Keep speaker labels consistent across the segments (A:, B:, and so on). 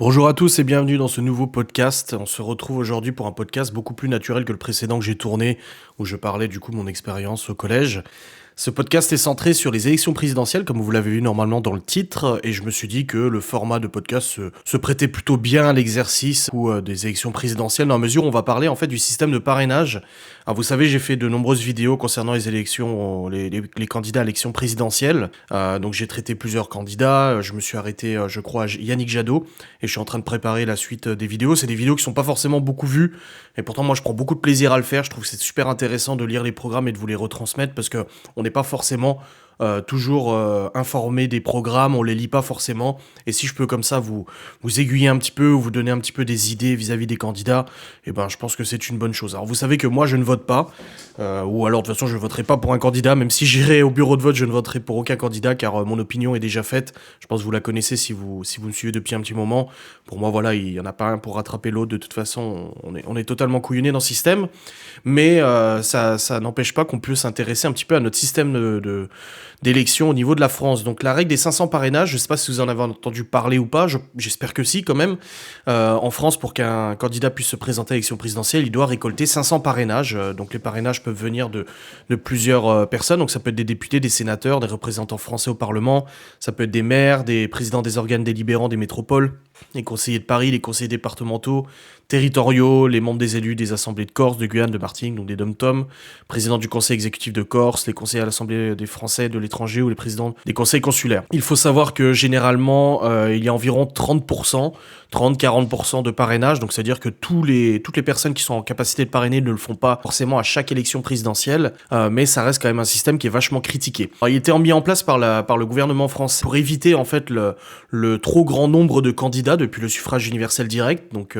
A: Bonjour à tous et bienvenue dans ce nouveau podcast. On se retrouve aujourd'hui pour un podcast beaucoup plus naturel que le précédent que j'ai tourné, où je parlais du coup de mon expérience au collège. Ce podcast est centré sur les élections présidentielles, comme vous l'avez vu normalement dans le titre, et je me suis dit que le format de podcast se prêtait plutôt bien à l'exercice des élections présidentielles, dans la mesure où on va parler en fait du système de parrainage. Alors vous savez, j'ai fait de nombreuses vidéos concernant les élections, les candidats à l'élection présidentielle. Donc j'ai traité plusieurs candidats, je me suis arrêté, je crois, à Yannick Jadot, et je suis en train de préparer la suite des vidéos. C'est des vidéos qui sont pas forcément beaucoup vues, et pourtant moi je prends beaucoup de plaisir à le faire. Je trouve que c'est super intéressant de lire les programmes et de vous les retransmettre, parce que on n'est pas forcément toujours informé des programmes, on les lit pas forcément, et si je peux comme ça vous aiguiller un petit peu, ou vous donner un petit peu des idées vis-à-vis des candidats, et ben je pense que c'est une bonne chose. Alors vous savez que moi je ne vote pas, ou alors de toute façon je ne voterai pas pour un candidat, même si j'irai au bureau de vote, je ne voterai pour aucun candidat, car mon opinion est déjà faite. Je pense que vous la connaissez si vous me suivez depuis un petit moment. Pour moi voilà, il y en a pas un pour rattraper l'autre, de toute façon on est totalement couillonné dans ce système, mais ça n'empêche pas qu'on puisse s'intéresser un petit peu à notre système d'élection au niveau de la France. Donc la règle des 500 parrainages, je ne sais pas si vous en avez entendu parler ou pas, j'espère que si quand même. En France, pour qu'un candidat puisse se présenter à l'élection présidentielle, il doit récolter 500 parrainages. Donc les parrainages peuvent venir de plusieurs personnes, donc ça peut être des députés, des sénateurs, des représentants français au Parlement, ça peut être des maires, des présidents des organes délibérants des métropoles, les conseillers de Paris, les conseillers départementaux, territoriaux, les membres des élus des assemblées de Corse, de Guyane, de Martinique, donc des DOM-TOM, président du conseil exécutif de Corse, les conseillers à l'Assemblée des Français de l'étranger ou les présidents des conseils consulaires. Il faut savoir que généralement, il y a environ 30%, 30-40% de parrainage, donc c'est-à-dire que toutes les personnes qui sont en capacité de parrainer ne le font pas forcément à chaque élection présidentielle, mais ça reste quand même un système qui est vachement critiqué. Alors, il était mis en place par le gouvernement français pour éviter en fait le trop grand nombre de candidats depuis le suffrage universel direct, donc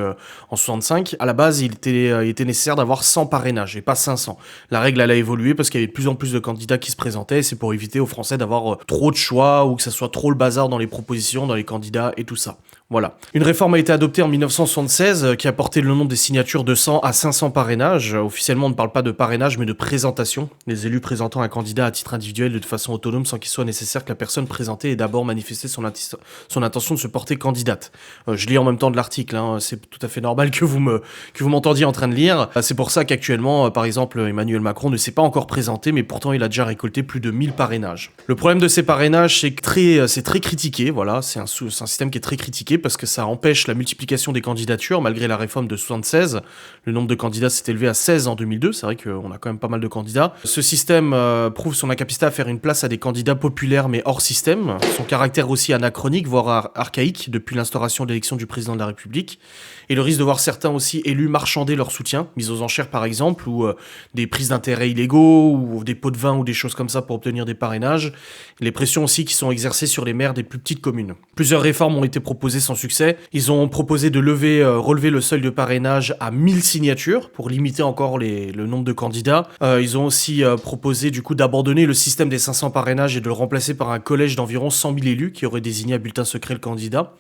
A: en 65. À la base, il était nécessaire d'avoir 100 parrainages et pas 500. La règle, elle a évolué parce qu'il y avait de plus en plus de candidats qui se présentaient, et c'est pour éviter aux Français d'avoir trop de choix ou que ça soit trop le bazar dans les propositions, dans les candidats et tout ça. Voilà. Une réforme a été adoptée en 1976 qui a porté le nombre des signatures de 100 à 500 parrainages. Officiellement, on ne parle pas de parrainage mais de présentation. Les élus présentant un candidat à titre individuel de façon autonome sans qu'il soit nécessaire que la personne présentée ait d'abord manifesté son intention de se porter candidate. Je lis en même temps de l'article, hein. C'est tout à fait normal que vous m'entendiez en train de lire. C'est pour ça qu'actuellement, par exemple, Emmanuel Macron ne s'est pas encore présenté, mais pourtant il a déjà récolté plus de 1000 parrainages. Le problème de ces parrainages, c'est que c'est très critiqué. Voilà, c'est un système qui est très critiqué parce que ça empêche la multiplication des candidatures. Malgré la réforme de 76, le nombre de candidats s'est élevé à 16 en 2002. C'est vrai qu'on a quand même pas mal de candidats. Ce système prouve son incapacité à faire une place à des candidats populaires mais hors système. Son caractère aussi anachronique, voire archaïque, depuis l'instauration de l'élection du président de la République. Et le risque de voir certains aussi élus marchander leur soutien, mis aux enchères par exemple, ou des prises d'intérêt illégaux, ou des pots de vin ou des choses comme ça pour obtenir des parrainages. Les pressions aussi qui sont exercées sur les maires des plus petites communes. Plusieurs réformes ont été proposées sans succès. Ils ont proposé de relever le seuil de parrainage à 1000 signatures pour limiter encore le nombre de candidats. Ils ont aussi proposé du coup d'abandonner le système des 500 parrainages et de le remplacer par un collège d'environ 100 000 élus qui auraient désigné à bulletin secret le candidat.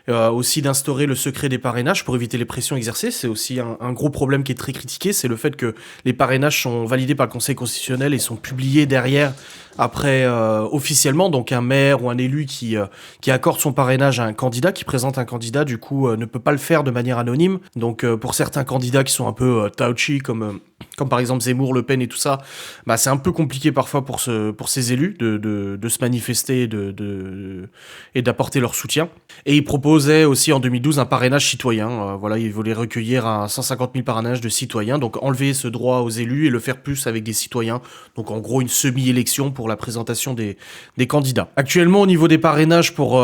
A: Aussi d'instaurer le secret des parrainages pour éviter les pressions exercées. C'est aussi un gros problème qui est très critiqué, c'est le fait que les parrainages sont validés par le Conseil constitutionnel et sont publiés derrière, après officiellement. Donc un maire ou un élu qui accorde son parrainage à un candidat, qui présente un candidat, du coup ne peut pas le faire de manière anonyme. Donc pour certains candidats qui sont un peu touchy, comme par exemple Zemmour, Le Pen et tout ça, bah c'est un peu compliqué parfois pour ces élus de se manifester et d'apporter leur soutien. Et il proposait aussi en 2012 un parrainage citoyen. Voilà, il voulait recueillir 150 000 parrainages de citoyens, donc enlever ce droit aux élus et le faire plus avec des citoyens. Donc en gros une semi-élection pour la présentation des candidats. Actuellement, au niveau des parrainages pour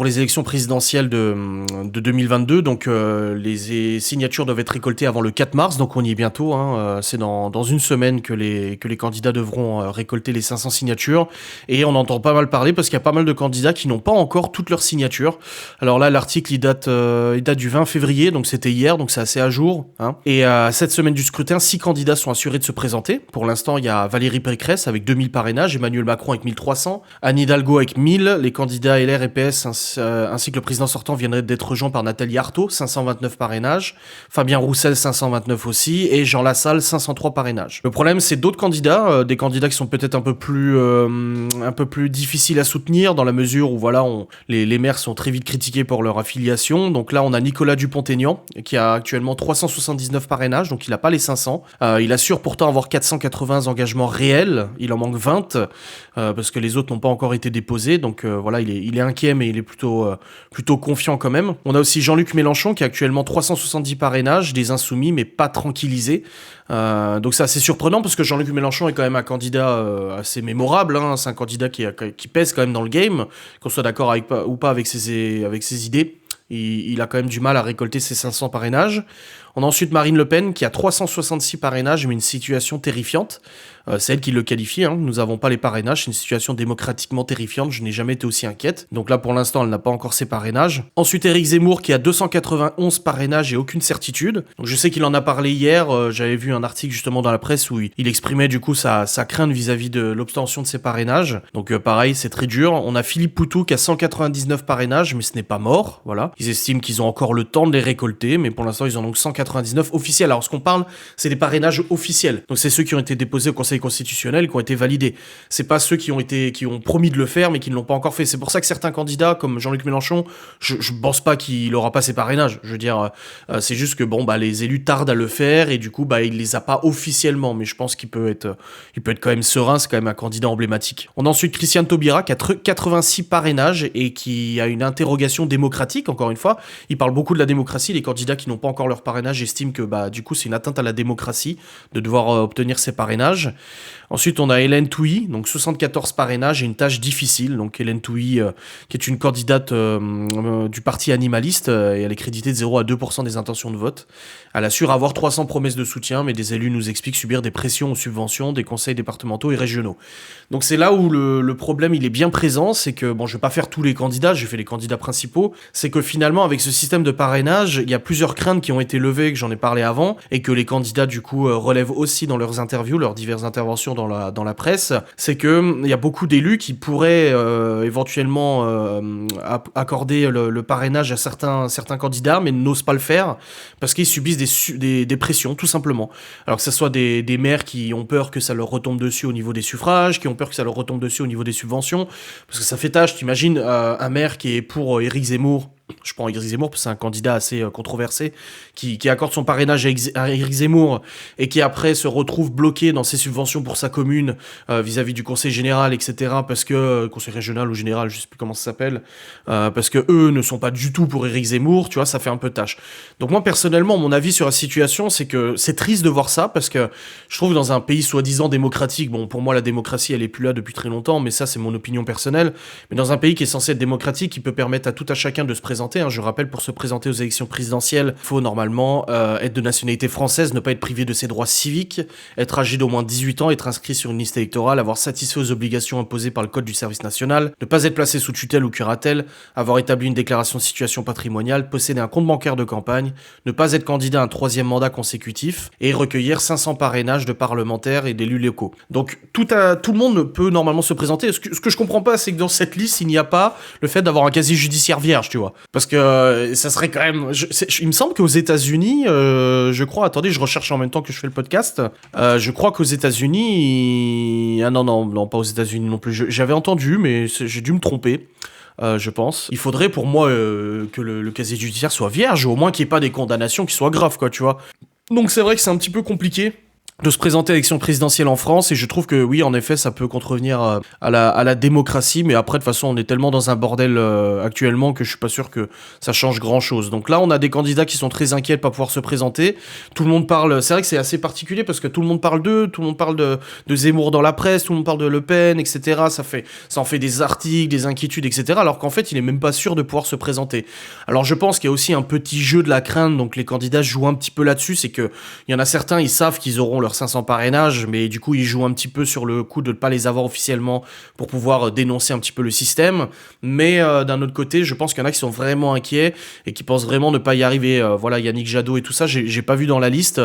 A: les élections présidentielles de 2022, donc les signatures doivent être récoltées avant le 4 mars, donc on y est bientôt, hein. C'est dans une semaine que les candidats devront récolter les 500 signatures, et on entend pas mal parler parce qu'il y a pas mal de candidats qui n'ont pas encore toutes leurs signatures. Alors là, l'article il date du 20 février, donc c'était hier, donc c'est assez à jour, hein. Et à cette semaine du scrutin, 6 candidats sont assurés de se présenter. Pour l'instant, il y a Valérie Pécresse avec 2000 parrainages, Emmanuel Macron avec 1300, Anne Hidalgo avec 1000, les candidats LR et PS ainsi que le président sortant viendraient d'être rejoints par Nathalie Arthaud, 529 parrainages, Fabien Roussel 529 aussi, et Jean Lassalle 503 parrainages. Le problème, c'est d'autres candidats, des candidats qui sont peut-être un peu plus difficiles à soutenir, dans la mesure où voilà, les maires sont très vite critiqués pour leur affiliation. Donc là, on a Nicolas Dupont-Aignan, qui a actuellement 379 parrainages, donc il n'a pas les 500. Il assure pourtant avoir 480 engagements réels, il en manque 20, parce que les autres n'ont pas encore été déposés. Donc voilà, il est inquiet, mais il est plutôt confiant quand même. On a aussi Jean-Luc Mélenchon, qui a actuellement 370 parrainages, des insoumis, mais pas tranquillisés. Donc c'est assez surprenant, parce que Jean-Luc Mélenchon est quand même un candidat assez mémorable, hein. C'est un candidat qui pèse quand même dans le game, qu'on soit d'accord ou pas avec ses idées. Il a quand même du mal à récolter ses 500 parrainages. On a ensuite Marine Le Pen qui a 366 parrainages, mais une situation terrifiante. C'est elle qui le qualifie, hein. Nous n'avons pas les parrainages, c'est une situation démocratiquement terrifiante, je n'ai jamais été aussi inquiète. Donc là, pour l'instant, elle n'a pas encore ses parrainages. Ensuite, Éric Zemmour qui a 291 parrainages et aucune certitude. Donc je sais qu'il en a parlé hier, j'avais vu un article justement dans la presse où il exprimait du coup sa crainte vis-à-vis de l'obtention de ses parrainages. Donc pareil, c'est très dur. On a Philippe Poutou qui a 199 parrainages, mais ce n'est pas mort, voilà. Ils estiment qu'ils ont encore le temps de les récolter, mais pour l'instant, ils en ont 199 officiels. Alors ce qu'on parle, c'est des parrainages officiels. Donc c'est ceux qui ont été déposés au Conseil constitutionnel, qui ont été validés. C'est pas ceux qui ont promis de le faire, mais qui ne l'ont pas encore fait. C'est pour ça que certains candidats, comme Jean-Luc Mélenchon, je pense pas qu'il aura pas ses parrainages. Je veux dire, c'est juste que les élus tardent à le faire, et du coup, il les a pas officiellement. Mais je pense qu'il peut être quand même serein. C'est quand même un candidat emblématique. On a ensuite Christiane Taubira, qui a 86 parrainages, et qui a une interrogation démocratique, encore une fois. Il parle beaucoup de la démocratie. Les candidats qui n'ont pas encore leur parrainage estiment que, du coup, c'est une atteinte à la démocratie de devoir obtenir ces parrainages. Ensuite, on a Hélène Touy, donc 74 parrainages et une tâche difficile. Donc Hélène Touy, qui est une candidate du parti animaliste, et elle est créditée de 0 à 2% des intentions de vote. Elle assure avoir 300 promesses de soutien, mais des élus nous expliquent subir des pressions aux subventions des conseils départementaux et régionaux. Donc c'est là où le problème il est bien présent, c'est que, je vais pas faire tous les candidats, j'ai fait les candidats principaux, c'est que finalement avec ce système de parrainage, il y a plusieurs craintes qui ont été levées, que j'en ai parlé avant, et que les candidats du coup relèvent aussi dans leurs interviews, leurs diverses interventions dans la presse, c'est que il y a beaucoup d'élus qui pourraient éventuellement accorder le parrainage à certains candidats, mais n'osent pas le faire parce qu'ils subissent des pressions, tout simplement. Alors que ce soit des maires qui ont peur que ça leur retombe dessus au niveau des suffrages, qui ont peur que ça leur retombe dessus au niveau des subventions, parce que ça fait tâche. T'imagines un maire qui est pour Éric Zemmour. Je prends Éric Zemmour parce que c'est un candidat assez controversé qui accorde son parrainage à Éric Zemmour et qui après se retrouve bloqué dans ses subventions pour sa commune vis-à-vis du conseil général, etc. Parce que conseil régional ou général, je sais plus comment ça s'appelle, parce que eux ne sont pas du tout pour Éric Zemmour, tu vois, ça fait un peu tâche. Donc moi personnellement, mon avis sur la situation, c'est que c'est triste de voir ça parce que je trouve dans un pays soi-disant démocratique, pour moi la démocratie elle est plus là depuis très longtemps, mais ça c'est mon opinion personnelle, mais dans un pays qui est censé être démocratique, qui peut permettre à tout à chacun de se présenter. Je rappelle, pour se présenter aux élections présidentielles, il faut normalement être de nationalité française, ne pas être privé de ses droits civiques, être âgé d'au moins 18 ans, être inscrit sur une liste électorale, avoir satisfait aux obligations imposées par le Code du service national, ne pas être placé sous tutelle ou curatelle, avoir établi une déclaration de situation patrimoniale, posséder un compte bancaire de campagne, ne pas être candidat à un 3e mandat consécutif et recueillir 500 parrainages de parlementaires et d'élus locaux. Donc tout le monde peut normalement se présenter. Ce que je comprends pas, c'est que dans cette liste, il n'y a pas le fait d'avoir un casier judiciaire vierge, tu vois. Parce que ça serait quand même... il me semble qu'aux États-Unis, je crois... Attendez, je recherche en même temps que je fais le podcast. Je crois qu'aux États-Unis... Ah non, pas aux États-Unis non plus. J'avais entendu, mais j'ai dû me tromper. Je pense. Il faudrait pour moi que le casier judiciaire soit vierge, au moins qu'il n'y ait pas des condamnations qui soient graves, quoi, tu vois. Donc c'est vrai que c'est un petit peu compliqué de se présenter à l'élection présidentielle en France, et je trouve que oui, en effet, ça peut contrevenir à la démocratie, mais après, de toute façon, on est tellement dans un bordel actuellement que je suis pas sûr que ça change grand-chose. Donc là, on a des candidats qui sont très inquiets de pas pouvoir se présenter. Tout le monde parle... C'est vrai que c'est assez particulier, parce que tout le monde parle d'eux, tout le monde parle de Zemmour dans la presse, tout le monde parle de Le Pen, etc. Ça en fait des articles, des inquiétudes, etc. Alors qu'en fait, il est même pas sûr de pouvoir se présenter. Alors je pense qu'il y a aussi un petit jeu de la crainte, donc les candidats jouent un petit peu là-dessus, c'est que il y en a certains, ils savent qu'ils auront leurs 500 parrainages, mais du coup ils jouent un petit peu sur le coup de ne pas les avoir officiellement pour pouvoir dénoncer un petit peu le système. Mais d'un autre côté, je pense qu'il y en a qui sont vraiment inquiets et qui pensent vraiment ne pas y arriver. Voilà, Yannick Jadot et tout ça, j'ai pas vu dans la liste,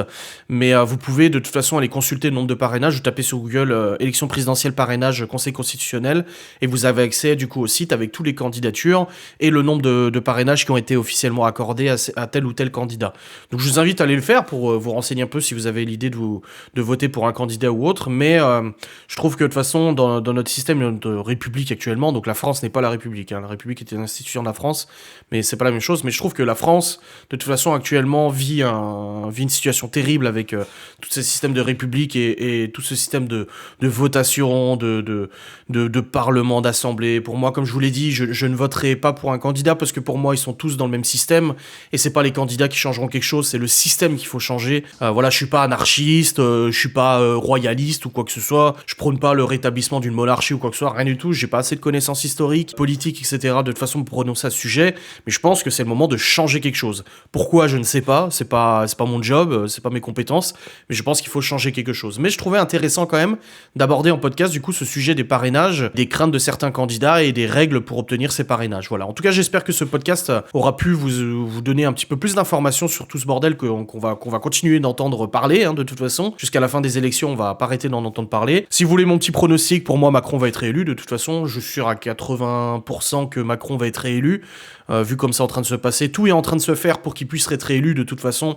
A: mais vous pouvez de toute façon aller consulter le nombre de parrainages. Vous tapez sur Google élection présidentielle parrainage Conseil constitutionnel et vous avez accès du coup au site avec toutes les candidatures et le nombre de parrainages qui ont été officiellement accordés à tel ou tel candidat. Donc je vous invite à aller le faire pour vous renseigner un peu si vous avez l'idée de vous de voter pour un candidat ou autre, mais je trouve que de toute façon, dans notre système de république actuellement, donc la France n'est pas la République, hein, la République est une institution de la France, mais c'est pas la même chose, mais je trouve que la France, de toute façon, actuellement, vit une situation terrible avec tous ces systèmes de république et tout ce système de votation, de parlement, d'assemblée. Pour moi, comme je vous l'ai dit, je ne voterai pas pour un candidat parce que pour moi, ils sont tous dans le même système et c'est pas les candidats qui changeront quelque chose, c'est le système qu'il faut changer. Voilà, je suis pas anarchiste, je suis pas royaliste ou quoi que ce soit, je prône pas le rétablissement d'une monarchie ou quoi que ce soit, rien du tout, j'ai pas assez de connaissances historiques, politiques, etc. de toute façon pour prononcer à ce sujet, mais je pense que c'est le moment de changer quelque chose. Pourquoi, je ne sais pas, c'est pas mon job, c'est pas mes compétences, mais je pense qu'il faut changer quelque chose. Mais je trouvais intéressant quand même d'aborder en podcast du coup ce sujet des parrainages, des craintes de certains candidats et des règles pour obtenir ces parrainages. Voilà. En tout cas, j'espère que ce podcast aura pu vous donner un petit peu plus d'informations sur tout ce bordel qu'on va continuer d'entendre parler, hein, de toute façon. Jusqu'à la fin des élections, on va pas arrêter d'en entendre parler. Si vous voulez mon petit pronostic, pour moi, Macron va être réélu. De toute façon, je suis sûr à 80% que Macron va être réélu. Vu comme c'est en train de se passer, tout est en train de se faire pour qu'il puisse être réélu. De toute façon,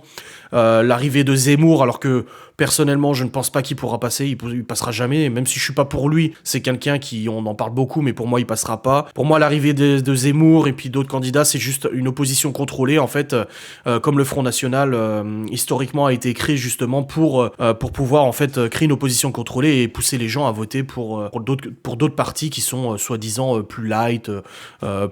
A: l'arrivée de Zemmour, alors que personnellement, je ne pense pas qu'il pourra passer, il passera jamais, même si je suis pas pour lui, c'est quelqu'un on en parle beaucoup, mais pour moi, il passera pas. Pour moi, l'arrivée de Zemmour et puis d'autres candidats, c'est juste une opposition contrôlée, en fait, comme le Front National, historiquement, a été créé justement pour pouvoir, en fait, créer une opposition contrôlée et pousser les gens à voter pour d'autres partis qui sont, soi-disant, plus light,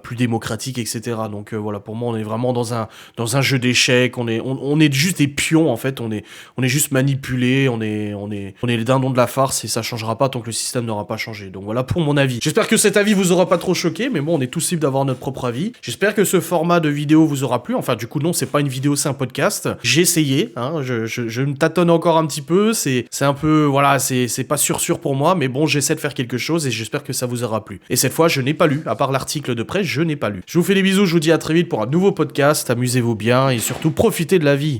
A: plus démocratiques, etc. Donc, voilà, pour moi, on est vraiment dans un jeu d'échecs, on est juste des pions, en fait, on est juste manipulés, on est les dindons de la farce et ça changera pas tant que le système n'aura pas changé. Donc voilà pour mon avis. J'espère que cet avis vous aura pas trop choqué, mais bon, on est tous libres d'avoir notre propre avis. J'espère que ce format de vidéo vous aura plu. Enfin, du coup, non, c'est pas une vidéo, c'est un podcast. J'ai essayé, hein, je me tâtonne encore un petit peu, c'est un peu, voilà, c'est pas sûr pour moi, mais bon, j'essaie de faire quelque chose et j'espère que ça vous aura plu. Et cette fois, je n'ai pas lu, à part l'article de presse, je n'ai pas lu. Je vous fais des bisous, je vous dis à très vite pour un nouveau podcast, amusez-vous bien et surtout profitez de la vie.